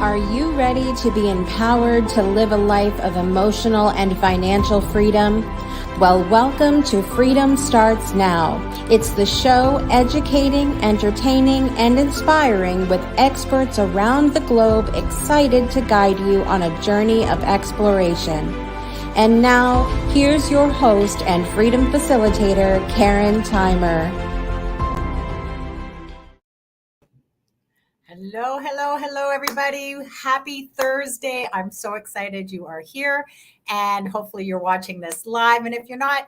Are you ready to be empowered to live a life of emotional and financial freedom? Well, welcome to Freedom Starts Now. It's the show educating, entertaining, and inspiring with experts around the globe excited to guide you on a journey of exploration. And now, here's your host and freedom facilitator, Karen Theimer. Hello, everybody. Happy Thursday. I'm so excited you are here, and hopefully you're watching this live. And if you're not,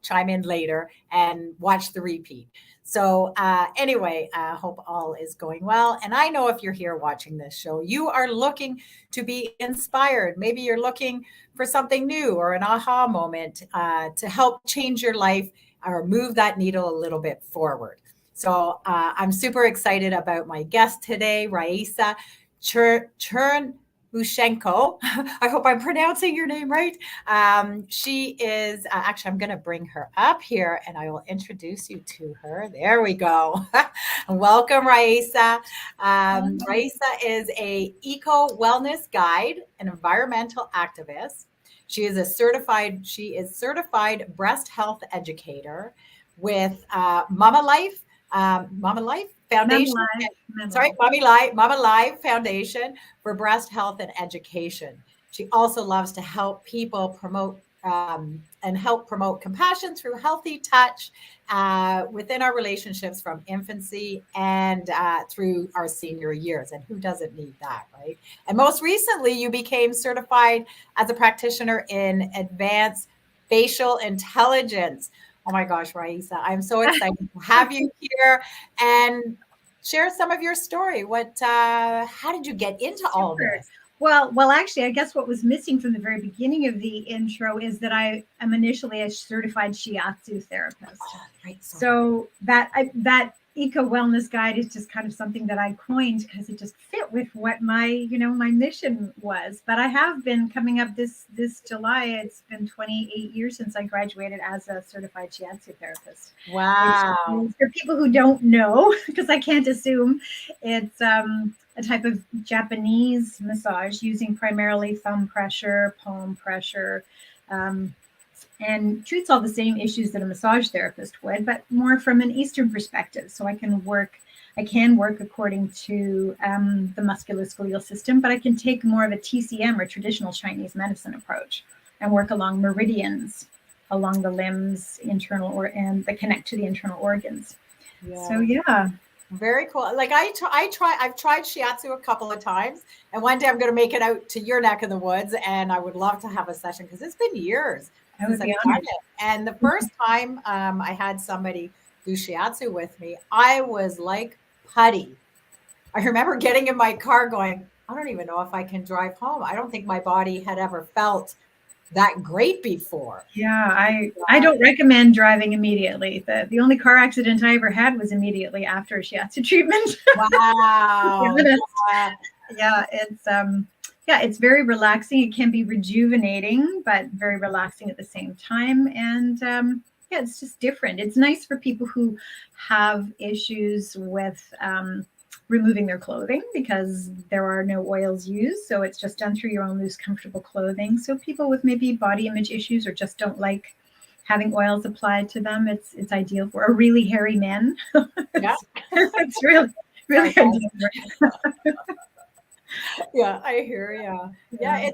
chime in later and watch the repeat. So anyway, I hope all is going well. And I know if you're here watching this show, you are looking to be inspired. Maybe you're looking for something new or an aha moment to help change your life or move that needle a little bit forward. So I'm super excited about my guest today, Raissa Chernushenko. I hope I'm pronouncing your name right. She is, actually, I'm going to bring her up here and I will introduce you to her. There we go. Welcome, Raissa. Raissa is a eco-wellness guide, an environmental activist. She is certified breast health educator with Mama Life Foundation. Mama Life Foundation for Breast Health and Education. She also loves to help people promote compassion through healthy touch within our relationships from infancy and through our senior years. And who doesn't need that, right? And most recently, you became certified as a practitioner in advanced facial intelligence. Oh my gosh, Raissa, I'm so excited to have you here and share some of your story. How did you get into all of this? Well, actually, I guess what was missing from the very beginning of the intro is that I am initially a certified shiatsu therapist. Oh, right. So that eco-wellness guide is just kind of something that I coined because it just fit with what my mission was. But I have been coming up this July. It's been 28 years since I graduated as a certified shiatsu therapist. Wow. For people who don't know, because I can't assume, it's a type of Japanese massage using primarily thumb pressure, palm pressure, and treats all the same issues that a massage therapist would, but more from an Eastern perspective. So I can work according to the musculoskeletal system, but I can take more of a TCM or traditional Chinese medicine approach and work along meridians, along the limbs, and that connect to the internal organs. Yeah. So yeah. Very cool. Like I've tried shiatsu a couple of times, and one day I'm going to make it out to your neck of the woods, and I would love to have a session because it's been years since I've done it. And the first time I had somebody do shiatsu with me, I was like putty. I remember getting in my car going, I don't even know if I can drive home. I don't think my body had ever felt that great before. Yeah, I don't recommend driving immediately. The only car accident I ever had was immediately after a shiatsu treatment. Wow. It's very relaxing. It can be rejuvenating, but very relaxing at the same time. And it's just different. It's nice for people who have issues with removing their clothing because there are no oils used. So it's just done through your own loose, comfortable clothing. So people with maybe body image issues or just don't like having oils applied to them, it's ideal for. Or really hairy men. Yeah. It's really ideal. Yeah, I hear you. Yeah,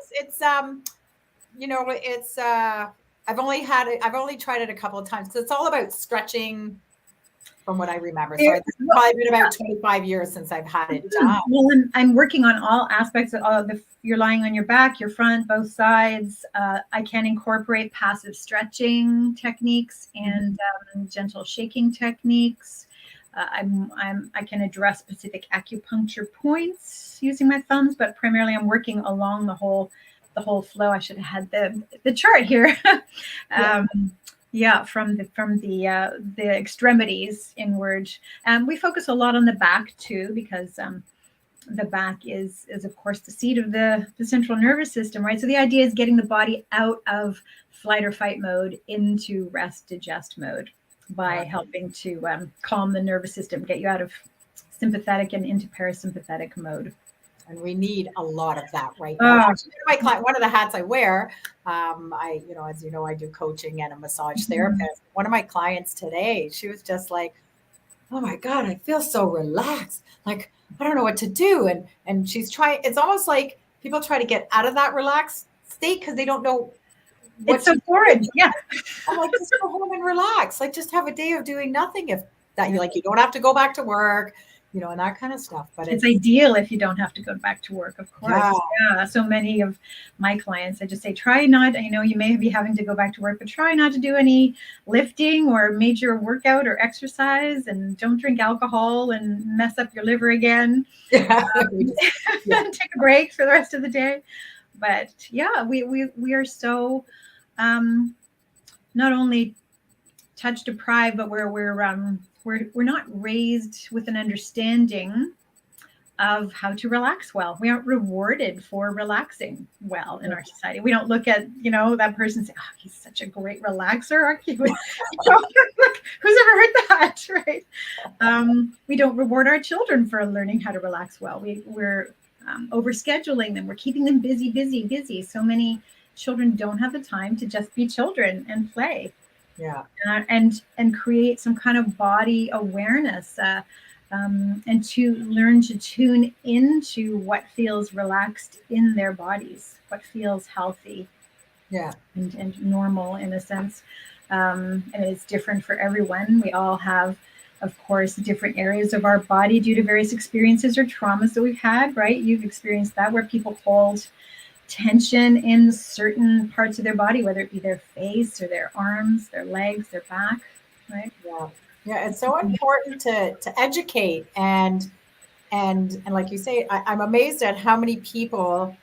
I've only tried it a couple of times because it's all about stretching from what I remember. So it's probably been about 25 years since I've had it done. Well, I'm working on all aspects of you're lying on your back, your front, both sides. I can incorporate passive stretching techniques and gentle shaking techniques. I can address specific acupuncture points using my thumbs, but primarily I'm working along the whole flow. I should have had the chart here. From the extremities inward. We focus a lot on the back too, because the back is of course the seat of the central nervous system, right? So the idea is getting the body out of flight or fight mode into rest digest mode by helping to calm the nervous system, get you out of sympathetic and into parasympathetic mode. And we need a lot of that right now. Actually, one of the hats I wear, as you know, I do coaching and a massage therapist. One of my clients today, she was just like, oh my God, I feel so relaxed. Like, I don't know what to do. And she's trying, it's almost like people try to get out of that relaxed state because they don't know what it's so foreign. Yeah. I'm like, just go home and relax. Like, just have a day of doing nothing. If that you like, you don't have to go back to work, and that kind of stuff. But it's ideal if you don't have to go back to work, of course. Yeah. So many of my clients, I just say, try not, I know you may be having to go back to work, but try not to do any lifting or major workout or exercise, and don't drink alcohol and mess up your liver again. Yeah. Take a break for the rest of the day. But yeah, we are so not only touch deprived, but we're not raised with an understanding of how to relax well. We aren't rewarded for relaxing well in our society. We don't look at, that person and say, oh, he's such a great relaxer. Aren't you? Who's ever heard that, right? We don't reward our children for learning how to relax well. We're overscheduling them. We're keeping them busy. So many children don't have the time to just be children and play. Yeah. And create some kind of body awareness, and to learn to tune into what feels relaxed in their bodies, what feels healthy, and normal in a sense. And it's different for everyone. We all have, of course, different areas of our body due to various experiences or traumas that we've had, right? You've experienced that, where people hold tension in certain parts of their body, whether it be their face or their arms, their legs, their back, right? Yeah, it's so important to educate and like you say, I'm amazed at how many people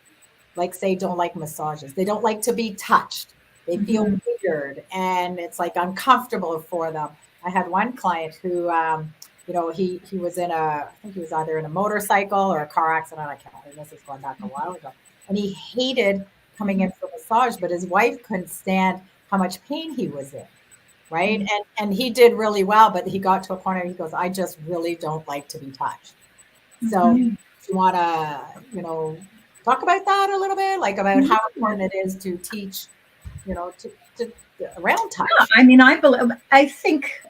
say don't like massages. They don't like to be touched. They feel weird and it's like uncomfortable for them. I had one client who he was I think he was either in a motorcycle or a car accident. I can't remember, this is going back a while ago. And he hated coming in for massage, but his wife couldn't stand how much pain he was in. Right. And he did really well, but he got to a point where he goes, I just really don't like to be touched. So you want to, talk about that a little bit, about how important it is to teach, to around touch. Yeah, I think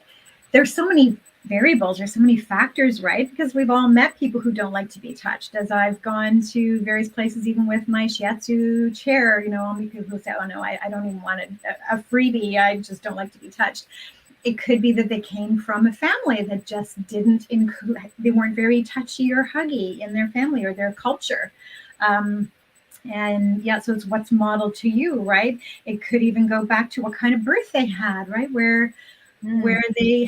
there's so many variables, there's so many factors, right? Because we've all met people who don't like to be touched. As I've gone to various places, even with my shiatsu chair, only people who say, oh no, I don't even want a freebie. I just don't like to be touched. It could be that they came from a family that just didn't include, they weren't very touchy or huggy in their family or their culture. And yeah, so it's what's modeled to you, right? It could even go back to what kind of birth they had, right? Where they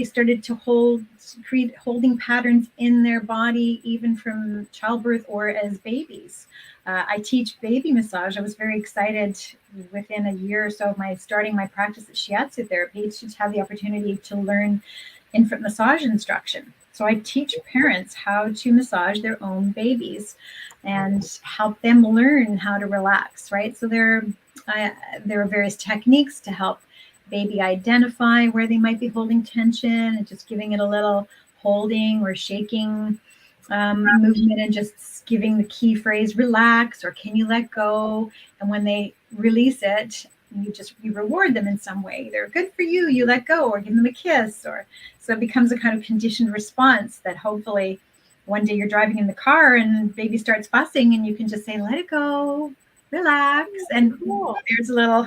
started to create holding patterns in their body, even from childbirth or as babies. I teach baby massage. I was very excited within a year or so of starting my practice at Shiatsu Therapy to have the opportunity to learn infant massage instruction. So I teach parents how to massage their own babies and help them learn how to relax, right? So there are various techniques to help baby identify where they might be holding tension, and just giving it a little holding or shaking movement, and just giving the key phrase, relax, or can you let go? And when they release it, you reward them in some way. They're good for you, you let go, or give them a kiss, or so it becomes a kind of conditioned response that hopefully one day you're driving in the car and baby starts fussing and you can just say, let it go, relax. And there's a little,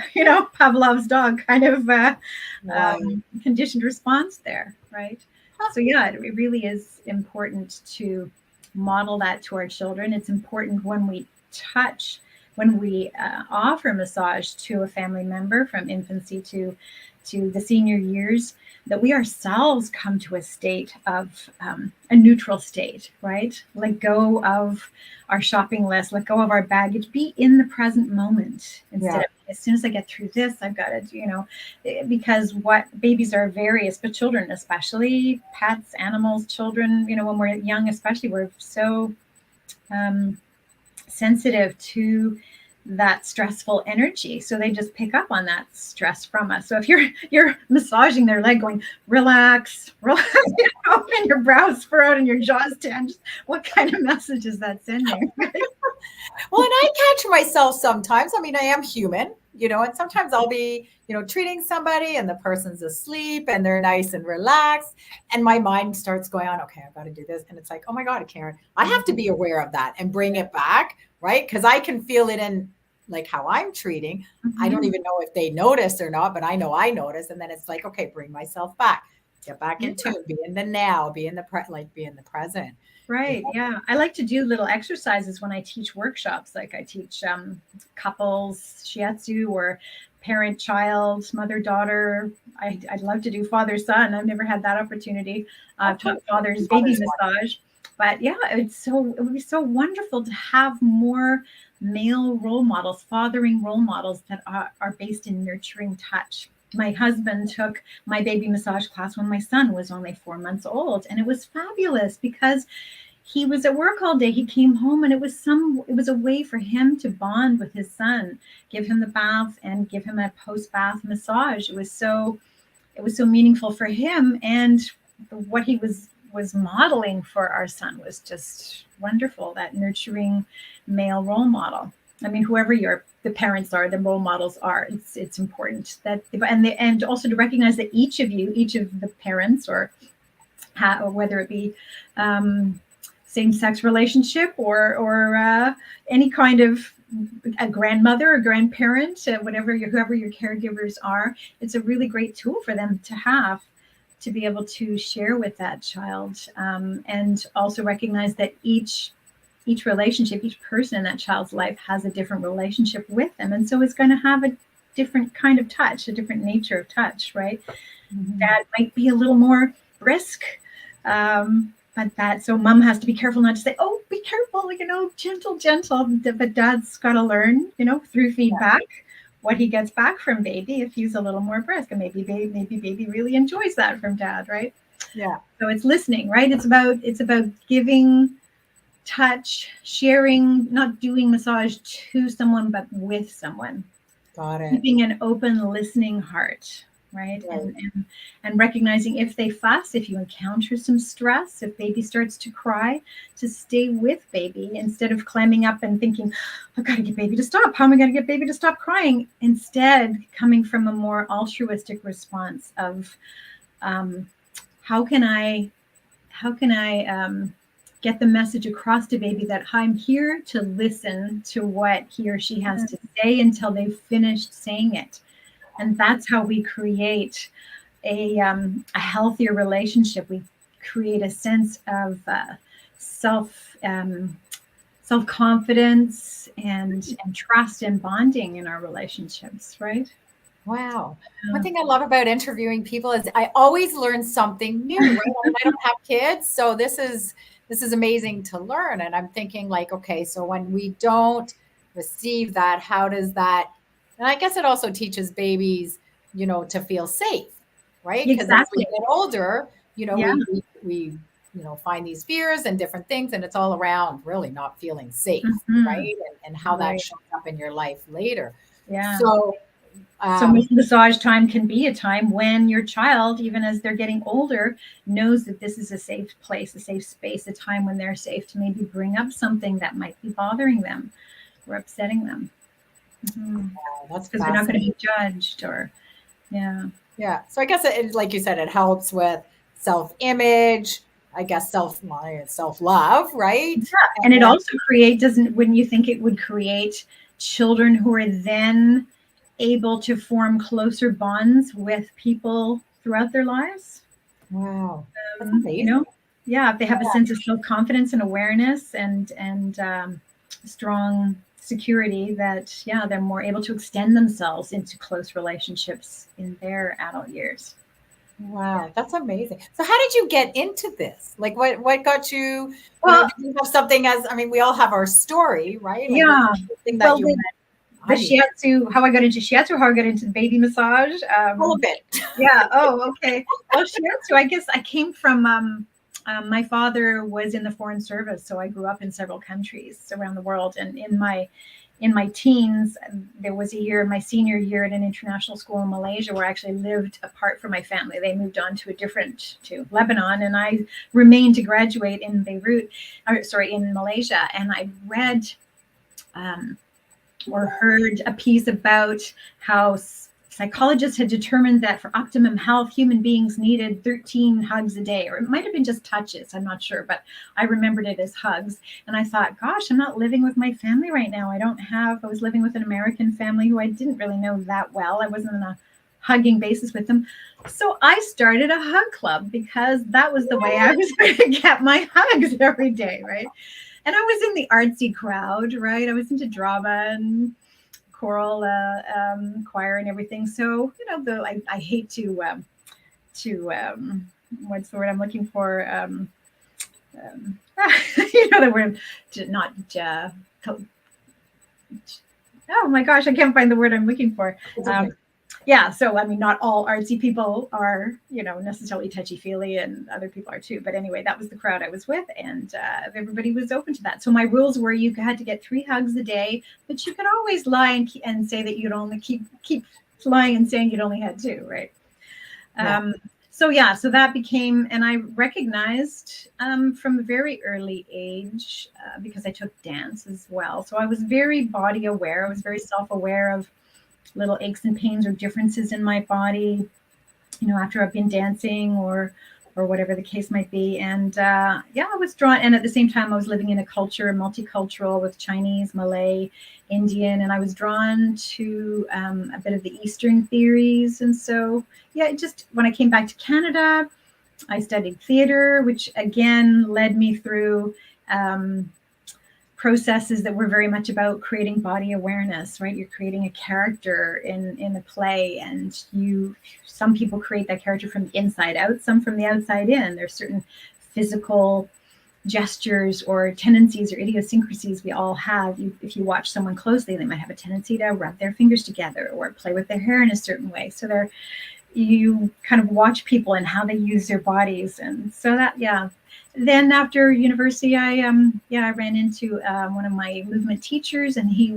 Pavlov's dog kind of conditioned response there, right? So yeah, it really is important to model that to our children. It's important when we offer massage to a family member from infancy to the senior years, that we ourselves come to a state of a neutral state, right? Let go of our shopping list, let go of our baggage, be in the present moment instead of, as soon as I get through this, I've got to, because babies are various, but children, especially pets, animals, children, when we're young, especially, we're so sensitive to that stressful energy. So they just pick up on that stress from us. So if you're massaging their leg going, relax, relax, and your brows furrowed and your jaws tensed, what kind of message is that sending? Well, and I catch myself sometimes. I mean, I am human, and sometimes I'll be, treating somebody and the person's asleep and they're nice and relaxed. And my mind starts going on, okay, I've got to do this. And it's like, oh my God, Karen, I have to be aware of that and bring it back, right? Because I can feel it in like how I'm treating. I don't even know if they notice or not, but I know I notice. And then it's like, okay, bring myself back, get back in tune, be in the now, be in the present. Right. Yeah. I like to do little exercises when I teach workshops. Like I teach couples shiatsu or parent child, mother daughter. I'd love to do father son. I've never had that opportunity. I've taught father's baby massage. But yeah, it would be so wonderful to have more male role models, fathering role models that are based in nurturing touch. My husband took my baby massage class when my son was only 4 months old. And it was fabulous because he was at work all day. He came home and it was a way for him to bond with his son, give him the bath and give him a post-bath massage. It was so meaningful for him. And what he was modeling for our son was just wonderful, that nurturing male role model. I mean, whoever the parents are, the role models are, it's important that, and also to recognize that each of the parents, or whether it be same-sex relationship or any kind of a grandmother or grandparent, whoever your caregivers are, it's a really great tool for them to have, to be able to share with that child, and also recognize that each relationship, each person in that child's life has a different relationship with them. And so it's going to have a different kind of touch, a different nature of touch, right? Mm-hmm. That might be a little more brisk. So mom has to be careful not to say, oh, be careful, gentle. But dad's got to learn, through feedback, what he gets back from baby if he's a little more brisk. And maybe baby really enjoys that from dad, right? Yeah. So it's listening, right? It's about giving touch, sharing, not doing massage to someone, but with someone. Got it. Keeping an open, listening heart, right? And recognizing if they fuss, if you encounter some stress, if baby starts to cry, to stay with baby instead of climbing up and thinking, I've got to get baby to stop. How am I going to get baby to stop crying? Instead, coming from a more altruistic response of how can I get the message across to baby that I'm here to listen to what he or she has to say until they've finished saying it. And that's how we create a healthier relationship. We create a sense of self-confidence and trust and bonding in our relationships, right? Wow. One thing I love about interviewing people is I always learn something new, right? I don't have kids, so this is amazing to learn. And I'm thinking like, okay, so when we don't receive that, how does that, and I guess it also teaches babies, to feel safe, right? Because as we get older, we find these fears and different things, and it's all around really not feeling safe, right? And how that shows up in your life later. Yeah. So massage time can be a time when your child, even as they're getting older, knows that this is a safe place, a safe space, a time when they're safe to maybe bring up something that might be bothering them or upsetting them. Wow, that's because they're not going to be judged Yeah. So I guess it, like you said, it helps with self-image, I guess self-love, right? Yeah. And it also wouldn't you think it would create children who are then able to form closer bonds with people throughout their lives? Wow. That's amazing. If they have a sense of self-confidence and awareness and strong security, that they're more able to extend themselves into close relationships in their adult years. Wow, that's amazing. So how did you get into this? Like what got you, did you have something we all have our story, right? The shiatsu, how I got into shiatsu, how I got into baby massage. A little bit. Yeah. Oh, okay. Well, shiatsu, I guess I came from, my father was in the Foreign Service, so I grew up in several countries around the world. And in my in my teens, there was a year in my senior year at an international school in Malaysia where I actually lived apart from my family. They moved on to Lebanon, and I remained to graduate in in Malaysia. And I read or heard a piece about how psychologists had determined that for optimum health, human beings needed 13 hugs a day, or it might have been just touches. I'm not sure, but I remembered it as hugs. And I thought, gosh, I'm not living with my family right now. I was living with an American family who I didn't really know that well. I wasn't on a hugging basis with them. So I started a hug club because that was the way I was going to get my hugs every day, right? And I was in the artsy crowd, right? I was into drama and choral choir and everything. So, though I hate to what's the word I'm looking for? The word oh my gosh, I can't find the word I'm looking for. So not all artsy people are, necessarily touchy-feely, and other people are too. But anyway, that was the crowd I was with, and everybody was open to that. So my rules were you had to get 3 hugs a day, but you could always lie and say that you'd only keep lying and saying you'd only had 2, right? Yeah. So that became, and I recognized from a very early age, because I took dance as well. So I was very body aware. I was very self-aware of little aches and pains or differences in my body, after I've been dancing or whatever the case might be. And I was drawn. And at the same time, I was living in a culture, multicultural, with Chinese, Malay, Indian, and I was drawn to a bit of the Eastern theories. And so, when I came back to Canada, I studied theater, which again led me through processes that were very much about creating body awareness, right? You're creating a character in a play, and some people create that character from the inside out, some from the outside in. There's certain physical gestures or tendencies or idiosyncrasies we all have. If you watch someone closely, they might have a tendency to rub their fingers together or play with their hair in a certain way. So you kind of watch people and how they use their bodies. And so then after university, I ran into one of my movement teachers, and he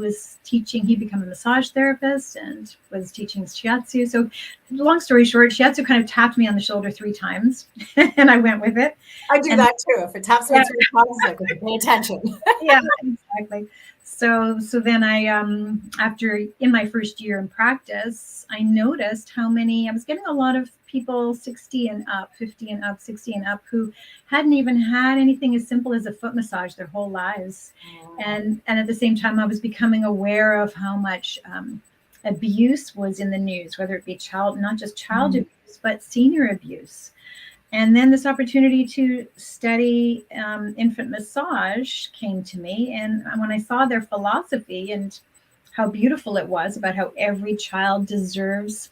became a massage therapist and was teaching shiatsu. So long story short, shiatsu kind of tapped me on the shoulder 3 times and I went with it. I do that too. If it taps me 3 times, I can pay attention. Yeah, exactly. So then I, after in my first year in practice, I noticed I was getting a lot of people 60 and up, 50 and up, 60 and up, who hadn't even had anything as simple as a foot massage their whole lives. And at the same time, I was becoming aware of how much abuse was in the news, whether it be not just child abuse, but senior abuse. And then this opportunity to study infant massage came to me. And when I saw their philosophy and how beautiful it was about how every child deserves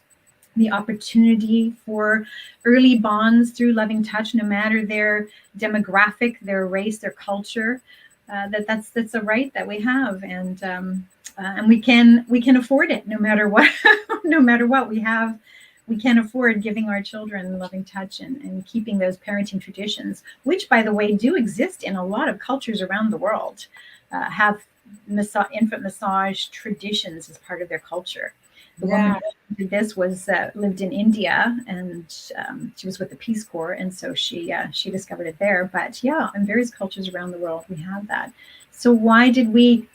the opportunity for early bonds through loving touch, no matter their demographic, their race, their culture, that's a right that we have. And we can afford it no matter what, we can afford giving our children loving touch and keeping those parenting traditions, which, by the way, do exist in a lot of cultures around the world, have infant massage traditions as part of their culture. The woman who did this lived in India, and she was with the Peace Corps, and so she discovered it there. But in various cultures around the world, we have that. So why did we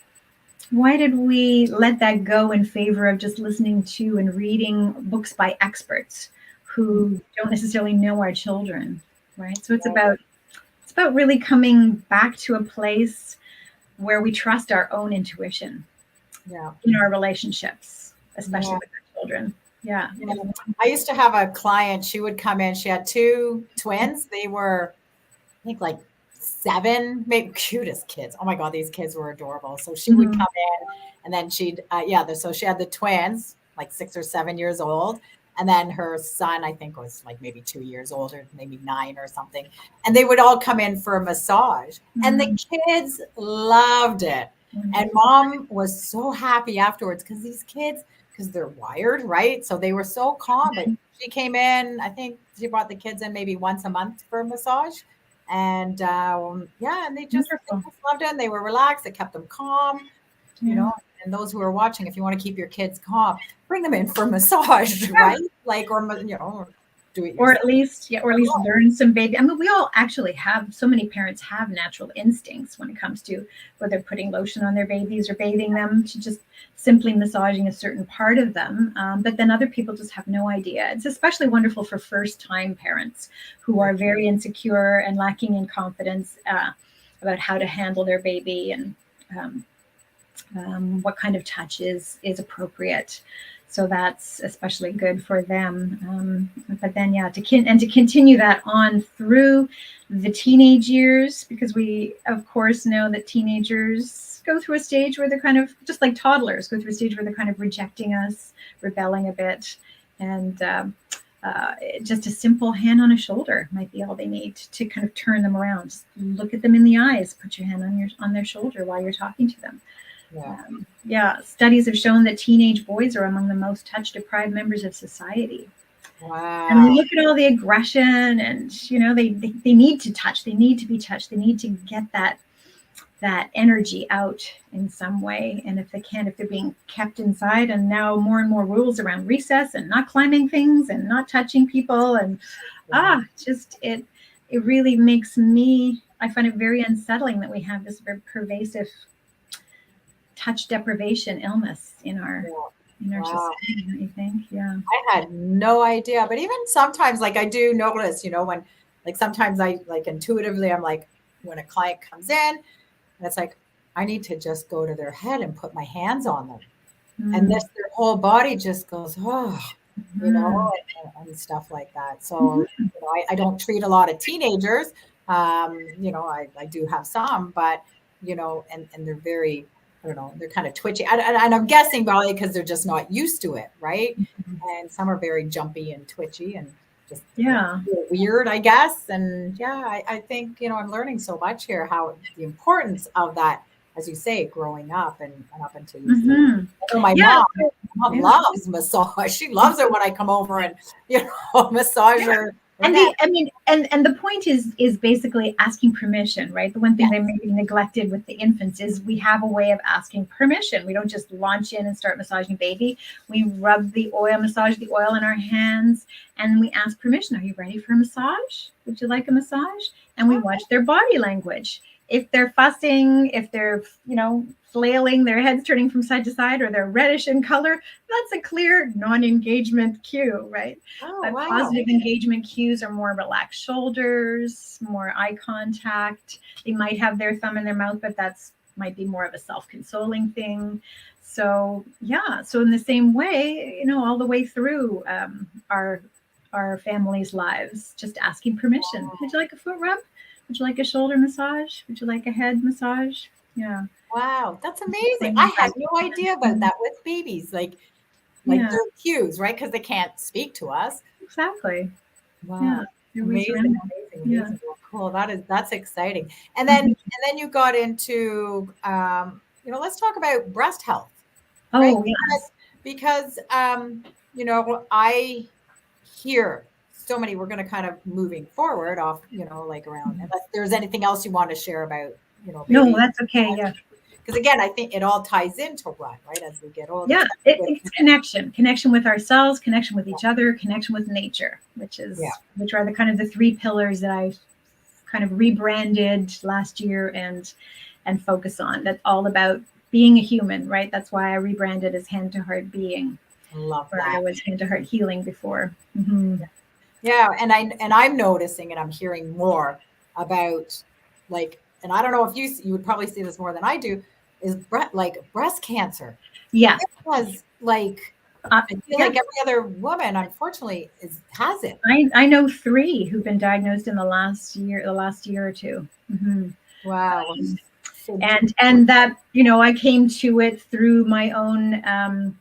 let that go in favor of just listening to and reading books by experts who don't necessarily know our children, right? So it's about really coming back to a place where we trust our own intuition in our relationships, especially with our children. Yeah. I used to have a client, she would come in, she had 2 twins. They were, I think, like 7, maybe, cutest kids. Oh my God, these kids were adorable. So she would come in, and then so she had the twins, like 6 or 7 years old. And then her son, I think, was like maybe 2 years older, maybe 9 or something. And they would all come in for a massage. And the kids loved it. And mom was so happy afterwards because they're wired, right? So they were so calm. But she came in, I think she brought the kids in maybe once a month for a massage. And and they just loved it. And they were relaxed. It kept them calm, and and those who are watching, if you want to keep your kids calm, bring them in for massage, right? Like, or do it Or yourself. at least, learn some baby. I mean, we all actually have, so many parents have natural instincts when it comes to whether putting lotion on their babies or bathing them, to just simply massaging a certain part of them. But then other people just have no idea. It's especially wonderful for first-time parents who are very insecure and lacking in confidence about how to handle their baby, and what kind of touch is appropriate. So that's especially good for them. But then, to continue that on through the teenage years, because we, of course, know that teenagers go through a stage where they're kind of, just like toddlers, go through a stage where they're kind of rejecting us, rebelling a bit. And just a simple hand on a shoulder might be all they need to kind of turn them around. Just look at them in the eyes, put your hand on their shoulder while you're talking to them. Studies have shown that teenage boys are among the most touch-deprived members of society. Wow. And look at all the aggression, and they need to touch, they need to be touched, they need to get that energy out in some way. And if they're being kept inside, and now more and more rules around recess and not climbing things and not touching people, and it really makes I find it very unsettling that we have this very pervasive touch deprivation illness in our society, don't you think? Yeah. I had no idea. But even sometimes, like, I do notice, when, like, sometimes I, like, intuitively, I'm like, when a client comes in, and it's like, I need to just go to their head and put my hands on them. And their whole body just goes, and stuff like that. So, I don't treat a lot of teenagers. I do have some, but, and they're very, I don't know, they're kind of twitchy. And I'm guessing probably because they're just not used to it, right? And some are very jumpy and twitchy and just weird, I guess. And I think, I'm learning so much here, how the importance of that, as you say, growing up and up until you say, my mom loves massage. She loves it when I come over and, massage her. And the point is basically asking permission, right? The one thing they may be neglected with the infants is we have a way of asking permission. We don't just launch in and start massaging baby. We rub the oil, massage the oil in our hands, and we ask permission. Are you ready for a massage? Would you like a massage? And we watch their body language. If they're fussing, if they're, flailing, their heads turning from side to side, or they're reddish in color, that's a clear non-engagement cue, right? Positive engagement cues are more relaxed shoulders, more eye contact. They might have their thumb in their mouth, but might be more of a self-consoling thing. So in the same way, all the way through our families' lives, just asking permission. Would you like a foot rub? Would you like a shoulder massage? Would you like a head massage? Yeah. Wow, that's amazing. I had no idea about that with babies. Like their cues, right? Because they can't speak to us. Exactly. Wow. Yeah. Amazing. Well, cool. That's exciting. And then you got into let's talk about breast health. Right? Oh, yes. Because I hear so many, we're going to kind of moving forward off, like around, unless there's anything else you want to share about, No, that's okay. Yeah. Because again, I think it all ties into what, right? As we get older. Yeah, it's connection with ourselves, connection with each other, connection with nature, which are the kind of the three pillars that I kind of rebranded last year and focus on. That's all about being a human, right? That's why I rebranded as Hand to Heart Being. I love that. I was Hand to Heart Healing before. Mm-hmm. Yeah, and I'm noticing, and I'm hearing more about, like, and I don't know if you would probably see this more than I do, is breast cancer. Yeah, because I feel like every other woman, unfortunately, has it. I know 3 who've been diagnosed in the last year or two. Mm-hmm. Wow. And that I came to it through my own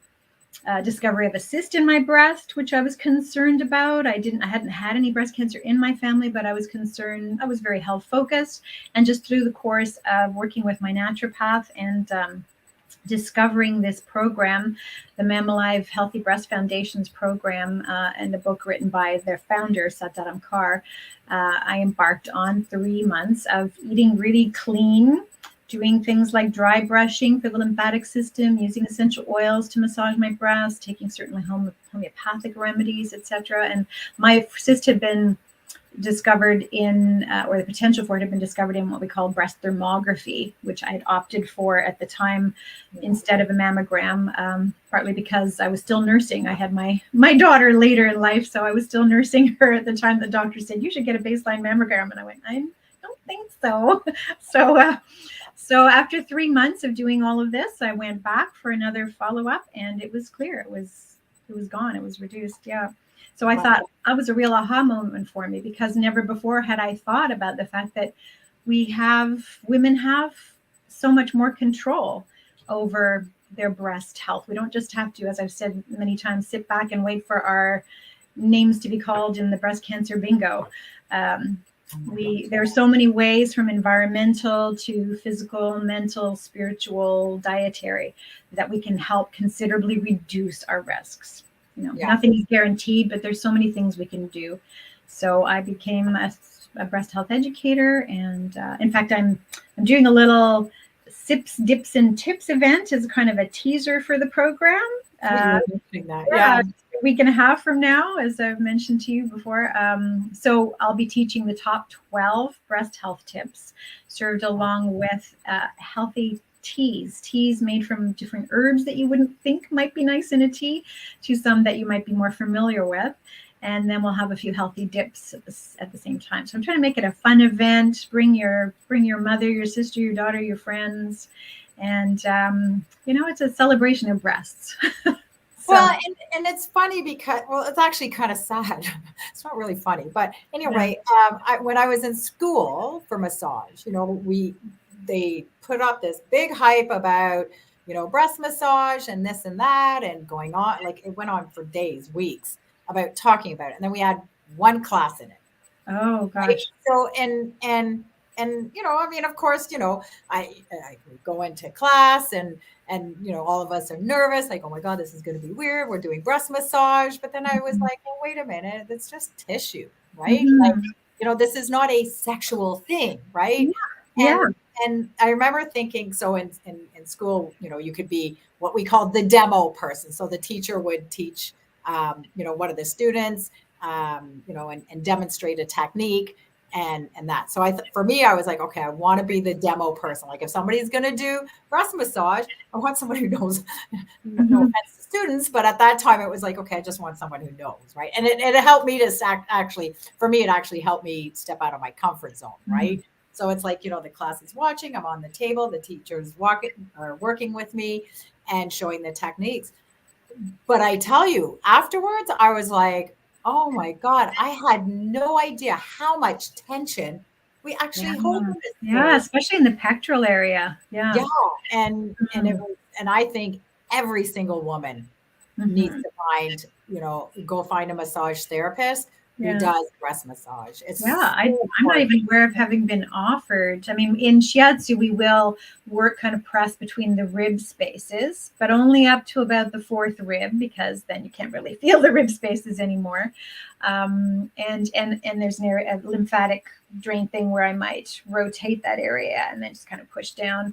discovery of a cyst in my breast, which I was concerned about. I hadn't had any breast cancer in my family, but I was concerned. I was very health focused, and just through the course of working with my naturopath and discovering this program, the Mammalive Healthy Breast Foundation's program, and a book written by their founder, Sataram Kaur, I embarked on 3 months of eating really clean, doing things like dry brushing for the lymphatic system, using essential oils to massage my breast, taking certain homeopathic remedies, etc. And my cyst had been discovered in, or the potential for it had been discovered in what we call breast thermography, which I had opted for at the time instead of a mammogram, partly because I was still nursing. I had my daughter later in life, so I was still nursing her at the time. The doctor said, you should get a baseline mammogram. And I went, I don't think so. So after 3 months of doing all of this, I went back for another follow-up, and it was clear. It was gone. It was reduced. Yeah. So I thought that was a real aha moment for me, because never before had I thought about the fact that women have so much more control over their breast health. We don't just have to, as I've said many times, sit back and wait for our names to be called in the breast cancer bingo. There are so many ways, from environmental to physical, mental, spiritual, dietary, that we can help considerably reduce our risks. Nothing is guaranteed, but there's so many things we can do. So I became a breast health educator, and in fact, I'm doing a little Sips, Dips, and Tips event as kind of a teaser for the program. A week and a half from now, as I've mentioned to you before. So I'll be teaching the top 12 breast health tips, served along with healthy teas made from different herbs that you wouldn't think might be nice in a tea, to some that you might be more familiar with. And then we'll have a few healthy dips at the same time. So I'm trying to make it a fun event. Bring your mother, your sister, your daughter, your friends. And, it's a celebration of breasts. Well, and it's funny because, it's actually kind of sad. It's not really funny, but anyway, when I was in school for massage, they put up this big hype about, breast massage and this and that, and going on, like it went on for days, weeks, about talking about it. And then we had one class in it. Oh gosh. Right? So, and of course, I go into class and all of us are nervous, like, oh my God, this is going to be weird. We're doing breast massage. But then I was like, well, wait a minute, it's just tissue, right? Mm-hmm. Like, this is not a sexual thing, right? Yeah. And I remember thinking, so in school, you could be what we called the demo person. So the teacher would teach, one of the students, and demonstrate a technique and that. So for me, I was like, okay, I want to be the demo person. Like if somebody's going to do breast massage, I want somebody who knows, no offense to students, but at that time it was like, okay, I just want someone who knows, right? And it helped me to actually, for me, it actually helped me step out of my comfort zone, right? Mm-hmm. So it's like, the class is watching, I'm on the table, the teacher's working with me and showing the techniques. But I tell you, afterwards, I was like, oh my God, I had no idea how much tension we actually hold. Yeah, especially in the pectoral area. Yeah. Yeah. And I think every single woman needs to find, go find a massage therapist who does breast massage. I'm not even aware of having been offered. I mean, in shiatsu, we will work kind of press between the rib spaces, but only up to about the fourth rib, because then you can't really feel the rib spaces anymore. And there's a lymphatic drain thing where I might rotate that area and then just kind of push down.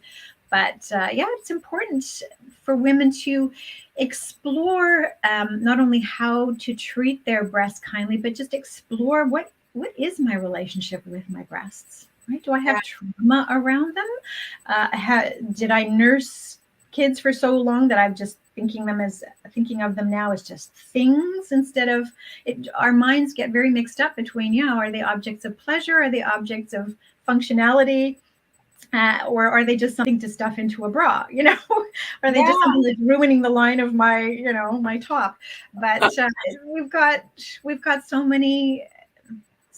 But it's important for women to explore not only how to treat their breasts kindly, but just explore what is my relationship with my breasts, right? Do I have trauma around them? Did I nurse kids for so long that I'm just thinking of them now as just things instead of it? Our minds get very mixed up between, are they objects of pleasure? Are they objects of functionality? Or are they just something to stuff into a bra, Are they just something that's ruining the line of my, my top? But we've got so many,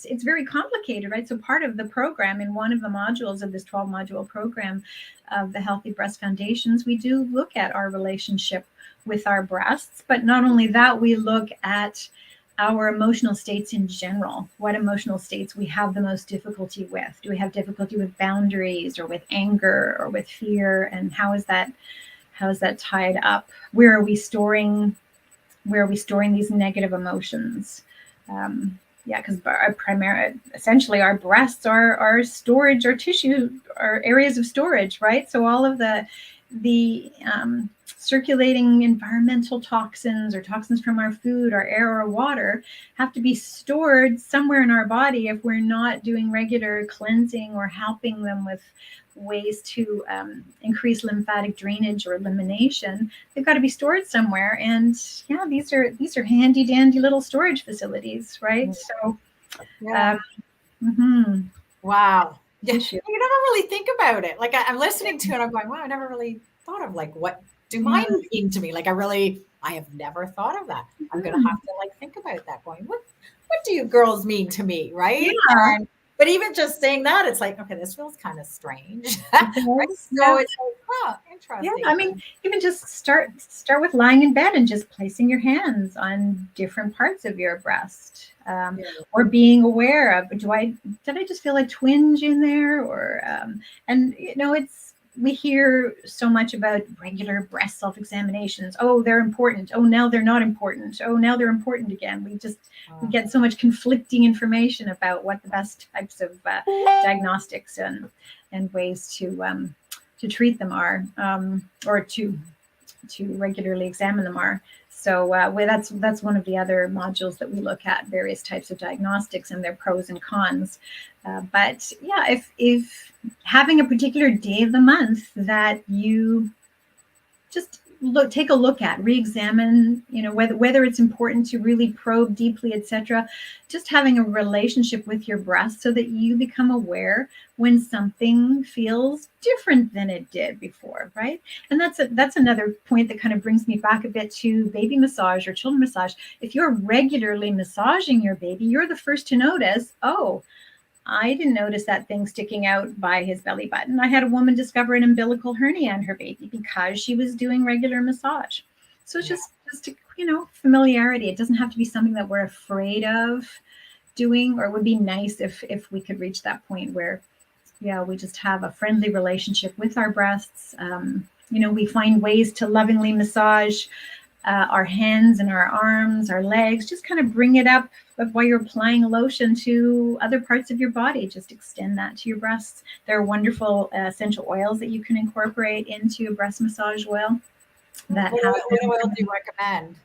it's very complicated, right? So part of the program, in one of the modules of this 12-module program of the Healthy Breast Foundations, we do look at our relationship with our breasts. But not only that, we look at our emotional states in general, what emotional states we have the most difficulty with. Do we have difficulty with boundaries or with anger or with fear? And how is that tied up? Where are we storing these negative emotions? because essentially our breasts are storage, or tissue, are areas of storage, right? So all of the circulating environmental toxins, or toxins from our food, our air, or water, have to be stored somewhere in our body. If we're not doing regular cleansing or helping them with ways to increase lymphatic drainage or elimination, they've got to be stored somewhere. And yeah, these are handy dandy little storage facilities, right? So Yeah. Wow. Yeah. Issue. You never really think about it. Like I'm listening to it, I'm going, wow, I never really thought of like, what do mine mean to me? Like I have never thought of that. I'm gonna have to like think about that, going, what do you girls mean to me? Right. Yeah. But even just saying that, it's like, okay, this feels kind of strange. Right? So it's like, oh, interesting. Yeah, I mean, even just start with lying in bed and just placing your hands on different parts of your breast, or being aware of, did I just feel a twinge in there, or and we hear so much about regular breast self-examinations. Oh, they're important. Oh, now they're not important. Oh, now they're important again. We get so much conflicting information about what the best types of diagnostics and ways to treat them are, or to regularly examine them are. So that's one of the other modules that we look at, various types of diagnostics and their pros and cons. But yeah, if having a particular day of the month that you just take a look at, re-examine, whether it's important to really probe deeply, etc. Just having a relationship with your breast so that you become aware when something feels different than it did before, right? And that's another point that kind of brings me back a bit to baby massage or children massage. If you're regularly massaging your baby, you're the first to notice, oh, I didn't notice that thing sticking out by his belly button. I had a woman discover an umbilical hernia in her baby because she was doing regular massage. So it's just familiarity. It doesn't have to be something that we're afraid of doing, or it would be nice if we could reach that point where, we just have a friendly relationship with our breasts. We find ways to lovingly massage our hands and our arms, our legs, just kind of bring it up while you're applying a lotion to other parts of your body. Just extend that to your breasts. There are wonderful essential oils that you can incorporate into a breast massage oil. What oil do you recommend?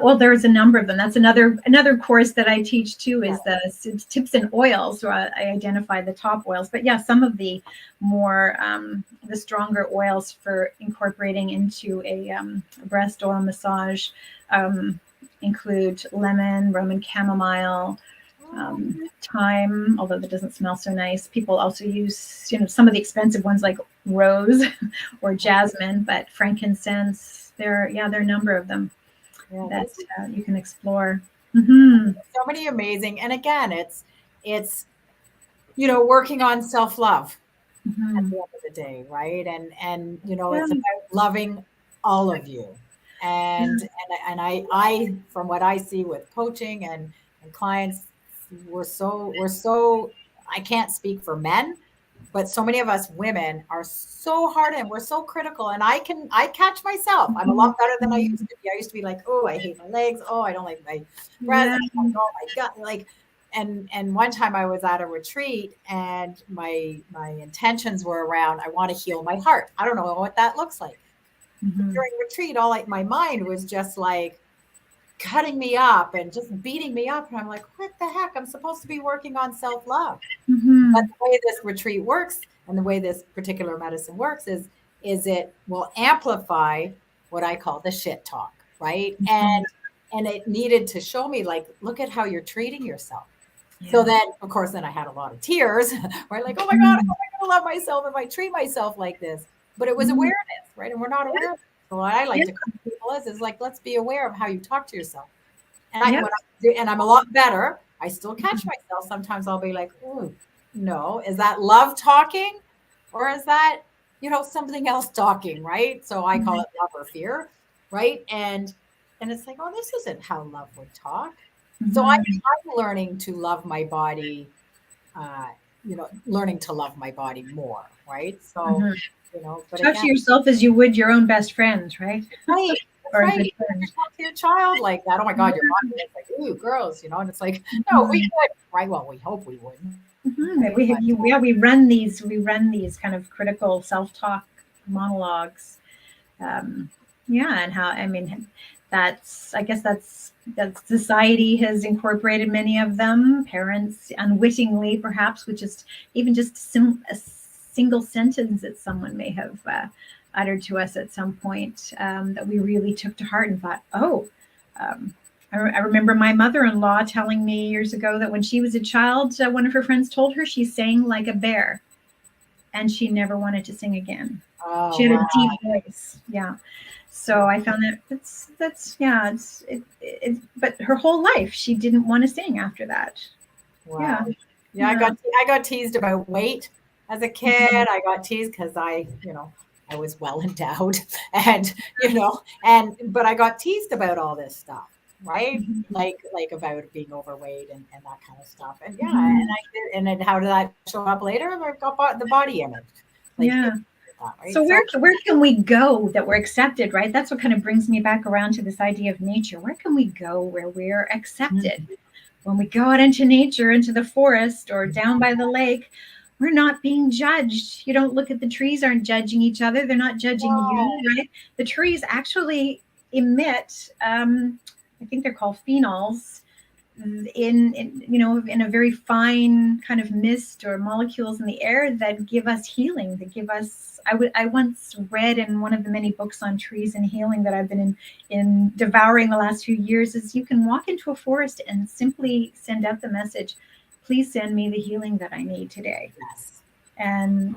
Well, there's a number of them. That's another course that I teach too, is the tips and oils. So I identify the top oils, but some of the more the stronger oils for incorporating into a breast oil massage include lemon, Roman chamomile, thyme, although that doesn't smell so nice. People also use some of the expensive ones like rose or jasmine, but frankincense. There are a number of them that you can explore. So many amazing, and again, it's working on self-love at the end of the day, right? And it's about loving all of you, and I from what I see with coaching and clients, we're so I can't speak for men, but so many of us women are so hard and we're so critical. And I catch myself. I'm a lot better than I used to be. I used to be like, oh, I hate my legs. Oh, I don't like my breasts. Oh my God. Like, and one time I was at a retreat and my intentions were around, I want to heal my heart. I don't know what that looks like. During retreat, my mind was just like cutting me up and just beating me up. And I'm like, what the heck? I'm supposed to be working on self-love. But the way this retreat works and the way this particular medicine works is it will amplify what I call the shit talk, right? And it needed to show me, like, look at how you're treating yourself. So then, of course, then I had a lot of tears, right? Like, oh my God, how am I going to love myself if I treat myself like this? But it was awareness, right? And we're not aware of it. So what I like to call people is like, let's be aware of how you talk to yourself. And I'm a lot better. I still catch myself. Sometimes I'll be like, oh, no, is that love talking? Or is that, something else talking, right? So I call it love or fear, right? And it's like, oh, this isn't how love would talk. So I'm learning to love my body, learning to love my body more, right? So, but talk to yourself as you would your own best friend, right? Right. or a right. good You friend. talk to your child like that. Oh my God, you're mom. It's like, ooh, girls, and it's like, no, we would, right? Well, we hope we would. Mhm. We run these kind of critical self-talk monologues. Yeah, and how, I mean, I guess that society has incorporated many of them. Parents unwittingly, perhaps, with just even just a single sentence that someone may have uttered to us at some point, that we really took to heart and thought, oh. I remember my mother-in-law telling me years ago that when she was a child, one of her friends told her she sang like a bear, and she never wanted to sing again. Oh, She had wow. a deep voice. Yeah. So I found that but her whole life she didn't want to sing after that. Wow. Yeah. Yeah, I got teased about weight as a kid. I got teased because I was well endowed and but I got teased about all this stuff, right? Mhm. Like about being overweight and that kind of stuff. And yeah, Mhm. and I did, and then how did that show up later? I've got the body image. Like Yeah. that, right? So where can we go that we're accepted, right? That's what kind of brings me back around to this idea of nature. Where can we go where we're accepted? When we go out into nature, into the forest or down by the lake, we're not being judged. You don't look at the trees aren't judging each other. They're not judging you, right? The trees actually emit, I think they're called phenols, in a very fine kind of mist or molecules in the air that give us healing, that give us. I once read in one of the many books on trees and healing that I've been in devouring the last few years, is you can walk into a forest and simply send out the message, please send me the healing that I need today. Yes. And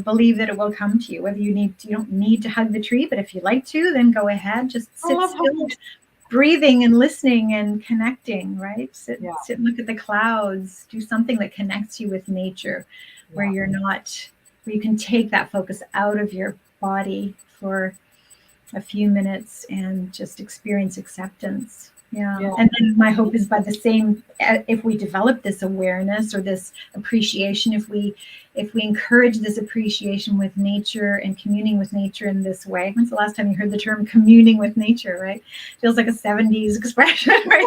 believe that it will come to you. Whether you don't need to hug the tree, but if you like to, then go ahead. Just sit still, breathing and listening and connecting, right? Sit and look at the clouds. Do something that connects you with nature, where where you can take that focus out of your body for a few minutes and just experience acceptance. Yeah. And then my hope is by the same, if we develop this awareness or this appreciation, if we encourage this appreciation with nature and communing with nature in this way. When's the last time you heard the term communing with nature, right? Feels like a 70s expression, right?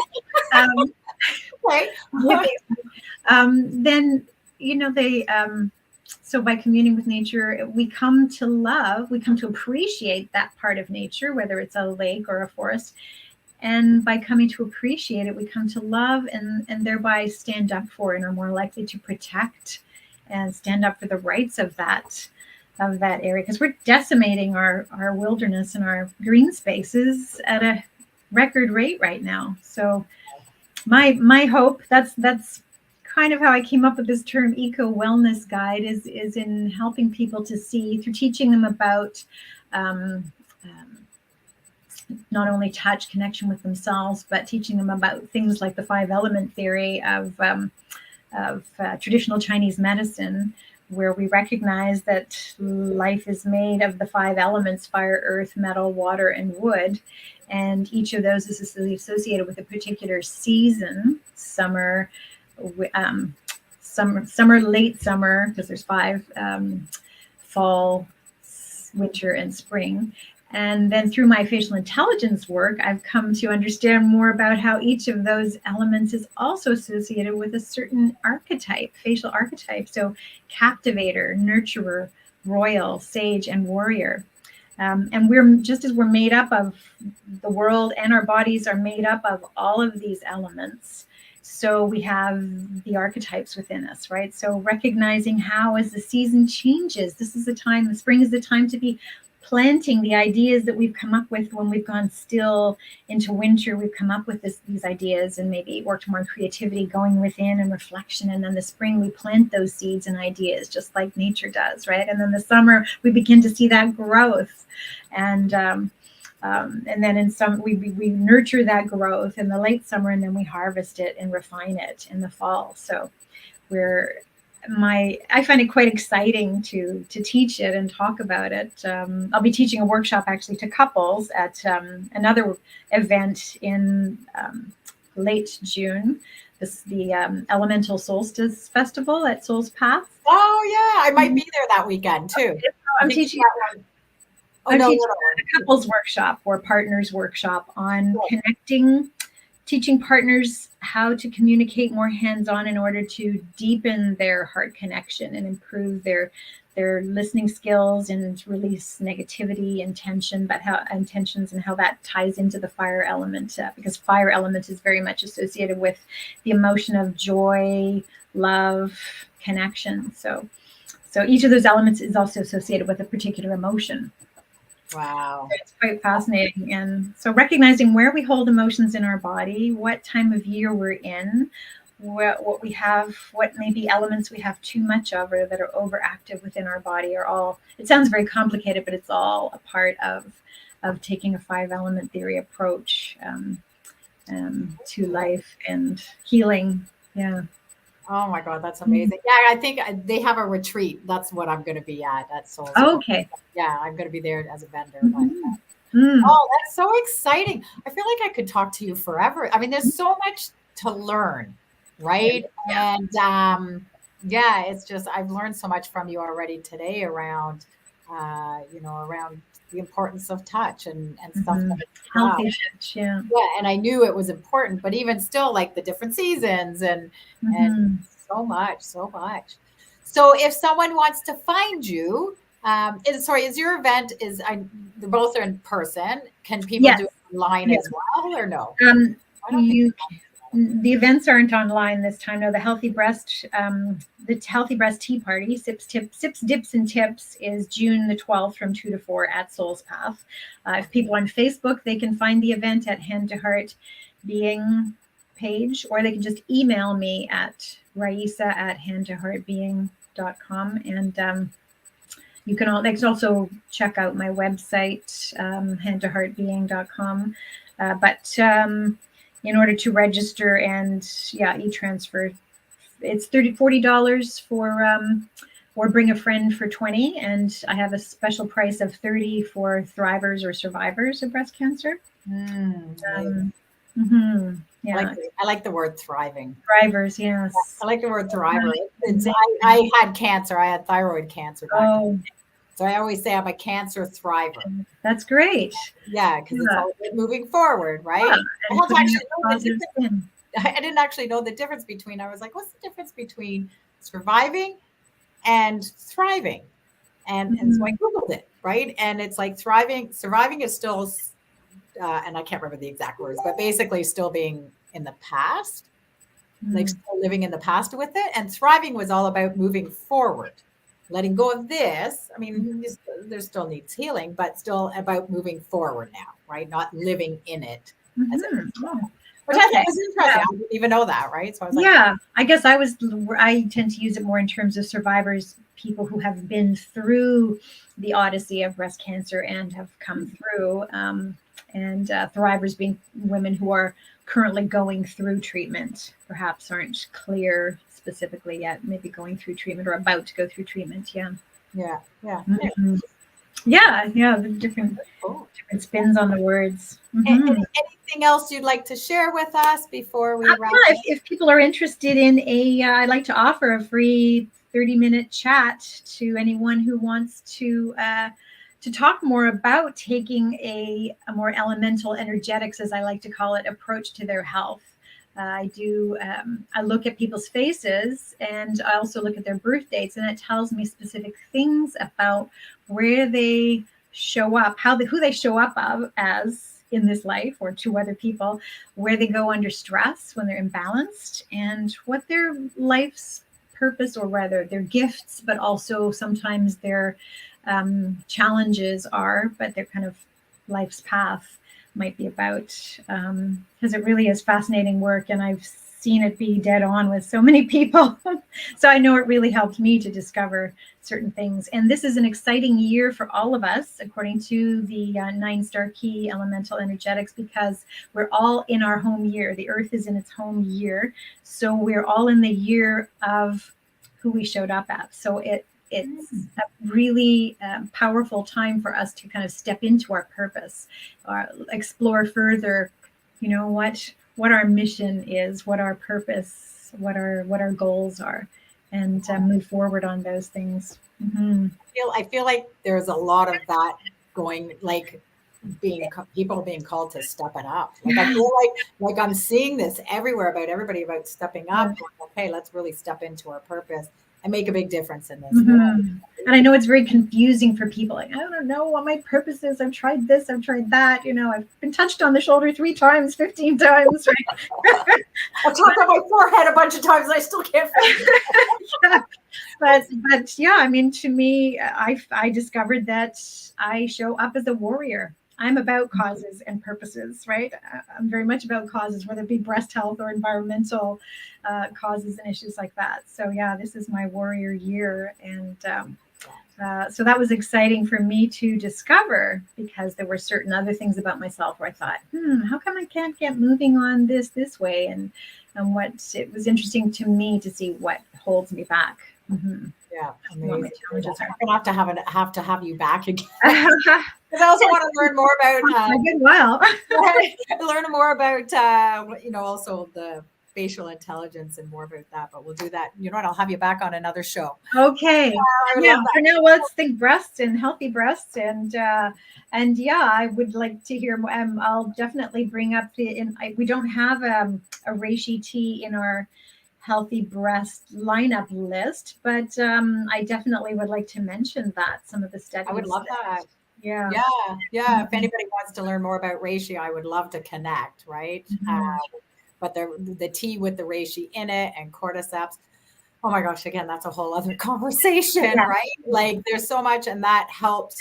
Then, so by communing with nature, we come to appreciate that part of nature, whether it's a lake or a forest. And by coming to appreciate it, we come to love and thereby stand up for and are more likely to protect and stand up for the rights of that area. Because we're decimating our wilderness and our green spaces at a record rate right now. So my hope, that's kind of how I came up with this term eco-wellness guide, is in helping people to see, through teaching them about not only touch, connection with themselves, but teaching them about things like the 5-element theory of traditional Chinese medicine, where we recognize that life is made of the 5 elements: fire, earth, metal, water, and wood. And each of those is associated with a particular season: summer, late summer, because there's 5, fall, winter, and spring. And then through my facial intelligence work, I've come to understand more about how each of those elements is also associated with a certain archetype, facial archetype. So captivator, nurturer, royal, sage, and warrior. And we're, just as we're made up of, the world and our bodies are made up of all of these elements, so we have the archetypes within us, right? So recognizing how, as the season changes, the spring is the time to be planting the ideas that we've come up with when we've gone still into winter. We've come up with these ideas and maybe worked more on creativity, going within and reflection. And then the spring, we plant those seeds and ideas, just like nature does, right? And then the summer, we begin to see that growth. And then in some, we nurture that growth in the late summer, and then we harvest it and refine it in the fall. So I find it quite exciting to teach it and talk about it. I'll be teaching a workshop actually to couples at another event in late June. The Elemental Solstice Festival at Soul's Path. Oh yeah, I might be there that weekend too. I'm teaching. Oh, I'm no, teaching no, a couples workshop or partners workshop on no. connecting, teaching partners how to communicate more hands-on in order to deepen their heart connection and improve their listening skills and release negativity and tension, but how intentions and how that ties into the fire element, because fire element is very much associated with the emotion of joy, love, connection. So each of those elements is also associated with a particular emotion. Wow. It's quite fascinating. And so recognizing where we hold emotions in our body, what time of year we're in, what we have, what maybe elements we have too much of or that are overactive within our body are all, it sounds very complicated, but it's all a part of taking a 5-element theory approach to life and healing. Yeah. Oh my God, that's amazing. Yeah, I think they have a retreat. That's what I'm going to be at Soul. Okay. Yeah, I'm going to be there as a vendor. Mm-hmm. Oh, that's so exciting. I feel like I could talk to you forever. I mean, there's so much to learn, right? Yeah. And yeah, it's just, I've learned so much from you already today around, around the importance of touch and stuff Mm-hmm. like that. Healthy touch, yeah. Yeah, and I knew it was important, but even still, like the different seasons and Mm-hmm. so much, so much. So if someone wants to find you, is your event they're both are in person? Can people Yes. do it online Yes. as well, or no? I don't You think the events aren't online this time. No, the Healthy Breast Tea Party, Sips, Dips, and Tips is June the 12th from 2 to 4 at Soul's Path. If people on Facebook, they can find the event at Hand to Heart Being page, or they can just email me at raissa@handtoheartbeing.com. And they can also check out my website, handtoheartbeing.com. But in order to register and e-transfer, it's $40 or bring a friend for 20, and I have a special price of 30 for thrivers or survivors of breast cancer. Yeah, I like the word thriving. Thrivers, yes. I like the word thriver. I had cancer. I had thyroid cancer back then. So I always say I'm a cancer thriver. That's great. Yeah, because it's all about moving forward, right? Yeah, I didn't actually know the difference between. I was like, what's the difference between surviving and thriving? And so I Googled it, right? And it's like surviving is still, and I can't remember the exact words, but basically still being in the past, like still living in the past with it. And thriving was all about moving forward. Letting go of this, I mean, there still needs healing, but still about moving forward now, right? Not living in it. Which I thought was interesting. I didn't even know that, right? So I was like, I guess I tend to use it more in terms of survivors, people who have been through the odyssey of breast cancer and have come through, and thrivers being women who are currently going through treatment, perhaps aren't clear specifically yet, maybe going through treatment or about to go through treatment. The different spins on the words. Anything else you'd like to share with us before we wrap up? If people are interested in I'd like to offer a free 30-minute chat to anyone who wants to talk more about taking a more elemental energetics, as I like to call it, approach to their health. I look at people's faces, and I also look at their birth dates, and it tells me specific things about where they show up, who they show up as in this life or to other people, where they go under stress when they're imbalanced, and what their life's purpose, or rather their gifts, but also sometimes their challenges are, but their kind of life's path might be about, because it really is fascinating work, and I've seen it be dead on with so many people. So I know it really helped me to discover certain things. And this is an exciting year for all of us, according to the 9-star key elemental energetics, because we're all in our home year. The earth is in its home year. So we're all in the year of who we showed up as. So it's a really powerful time for us to kind of step into our purpose, explore further, what our mission is, what our purpose, what our goals are, and move forward on those things. I feel like there's a lot of that going like people being called to step it up. Like I feel like I'm seeing this everywhere about everybody about stepping up. Going, okay, let's really step into our purpose and make a big difference in this world. And I know it's very confusing for people. Like, I don't know what my purpose is. I've tried this, I've tried that. I've been touched on the shoulder 3 times, 15 times. Right? I've talked on my forehead a bunch of times and I still can't find it. But yeah, I mean, to me, I discovered that I show up as a warrior. I'm about causes and purposes, right? I'm very much about causes, whether it be breast health or environmental causes and issues like that. So yeah, this is my warrior year. And so that was exciting for me to discover, because there were certain other things about myself where I thought, how come I can't get moving on this way? And what it was interesting to me to see what holds me back. Yeah, amazing. What my challenges are. I'm gonna have to have you back again. Because I also want to learn more about learn more about also the facial intelligence and more about that. But we'll do that. You know what? I'll have you back on another show. Okay. Yeah. For now, let's think breasts and healthy breasts, and yeah, I would like to hear more. I'll definitely bring up we don't have a reishi tea in our healthy breast lineup list, but I definitely would like to mention that some of the studies. I would love that. Yeah. If anybody wants to learn more about reishi, I would love to connect. Right. But the tea with the reishi in it and cordyceps. Oh my gosh! Again, that's a whole other conversation, right? Like there's so much, and that helps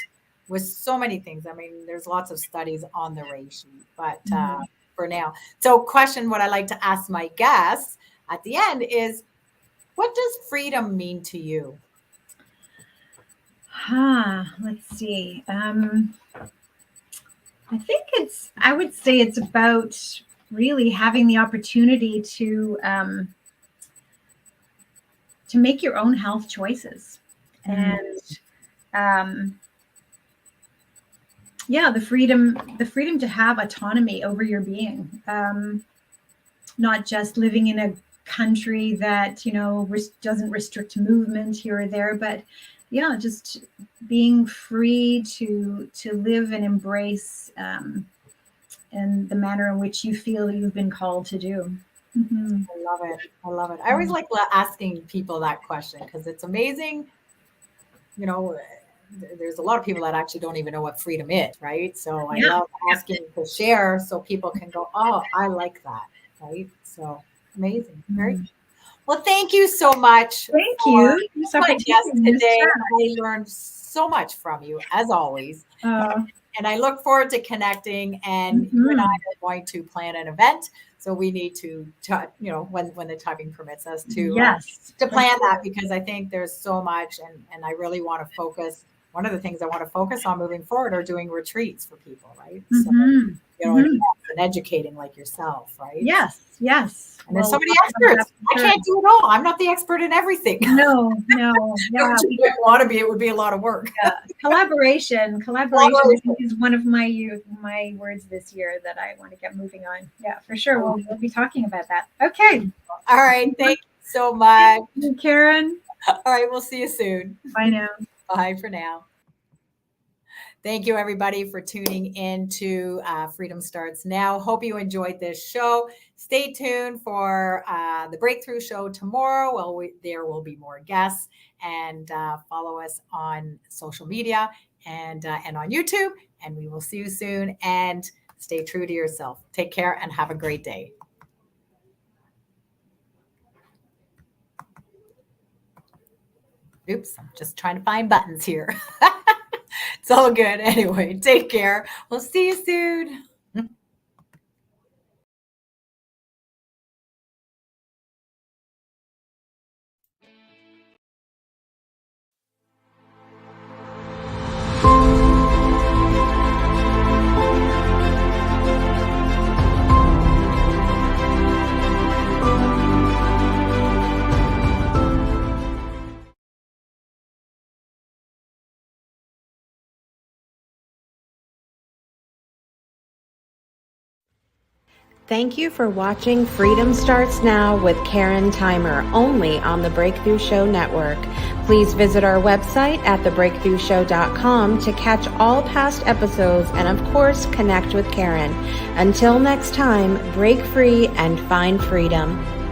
with so many things. I mean, there's lots of studies on the reishi, but for now. So, question: what I like to ask my guests at the end is, what does freedom mean to you? Let's see. I think I would say it's about really having the opportunity to make your own health choices. And the freedom to have autonomy over your being, not just living in a country that doesn't restrict movement here or there, but just being free to live and embrace in the manner in which you feel you've been called to do. I love it. I always like asking people that question because it's amazing. There's a lot of people that actually don't even know what freedom is, right? So I love asking to share so people can go, oh, I like that, right? So amazing. Very good. Well, thank you so much. Thank you. My guest today. I learned so much from you, as always. And I look forward to connecting. And you and I are going to plan an event. So we need to, when the timing permits us to plan that, because I think there's so much, and I really want to focus. One of the things I want to focus on moving forward are doing retreats for people, right? So, and educating like yourself, right? Yes. And there's so many experts. I can't do it all. I'm not the expert in everything. No. Yeah. If you didn't want to be, it would be a lot of work. Collaboration is one of my words this year that I want to get moving on. Yeah, for sure. We'll be talking about that. Okay. All right. Thank you so much. Thank you, Karen. All right. We'll see you soon. Bye now. Bye for now. Thank you, everybody, for tuning in to Freedom Starts Now. Hope you enjoyed this show. Stay tuned for the Breakthrough Show tomorrow. Well, there will be more guests, and follow us on social media and on YouTube. And we will see you soon. And stay true to yourself. Take care and have a great day. Oops, I'm just trying to find buttons here. It's all good. Anyway, take care. We'll see you soon. Thank you for watching Freedom Starts Now with Karen Theimer, only on the Breakthrough Show Network. Please visit our website at thebreakthroughshow.com to catch all past episodes and, of course, connect with Karen. Until next time, break free and find freedom.